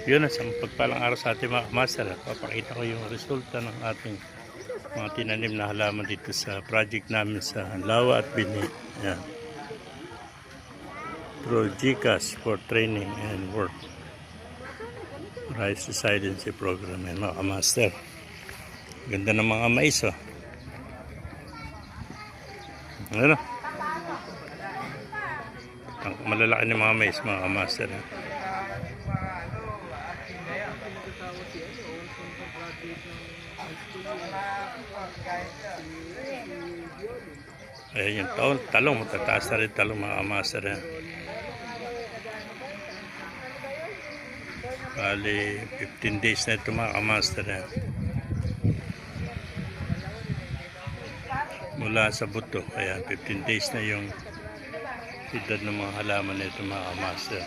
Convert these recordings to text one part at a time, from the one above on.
Yun, sa pagpalang araw sa ating mga master, papakita ko yung resulta ng ating mga tinanim na halaman dito sa project namin sa Lawa at Bini. Yan. Through GCAS for Training and Work. Rice Residency Program. Yan mga master. Ganda ng mga mais, oh. Ano? Ang malalaki ng mga mais, mga master. Ayan yung talong, matataas na rin talong mga master. Bali, 15 days na ito mga master. Mula sa buto, ayan, 15 days na yung edad ng mga halaman na ito mga master.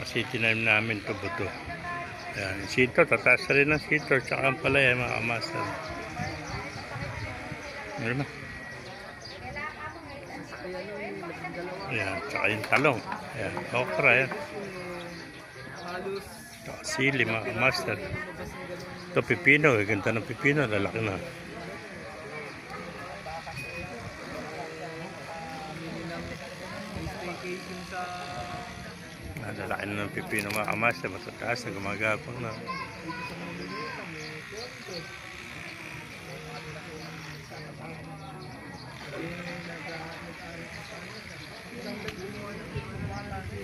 Kasi tinanim namin ito buto. Ayan, sito, tataas na rin ng sito, tsaka ang palaya mga master. Meron na. Ayan, tsaka yung talong. Ayan, okra yan. Tsaka sili mga master. Ito pipino, ganda ng pipino, lalaki na. Lalaki na ng pipino mga master, matataas na gumagapang na.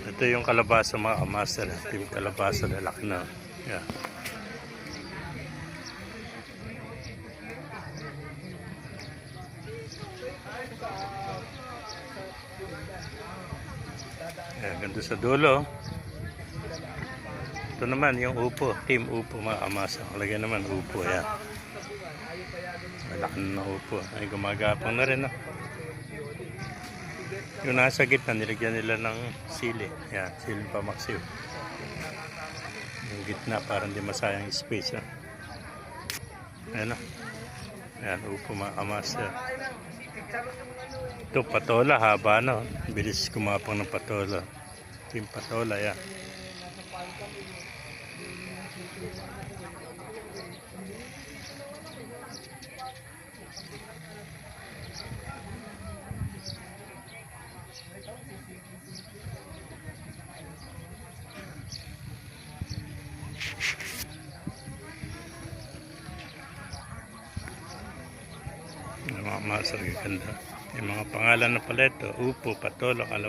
Ito yung kalabasa mga master. Ito yung kalabasa, lalaki na. Yeah. Ayan, ganda sa dulo. Ito naman yung upo, team upo mga amasa. Lagyan naman upo, ayan. Malaki na upo. Ay, gumagapang na rin, no? Yung nasa gitna, nilagyan nila ng sili. Ayan, sili pa maksiw. Yung gitna, parang di masayang space, no? Ayan, no? Ayan, upo mga amasa. Ito patola, haba na. Bilis kumapang ng patola. Team patola, yan. Yung mga masarap ganda. Yung mga pangalan na pala ito, upo, patola, kalabasa.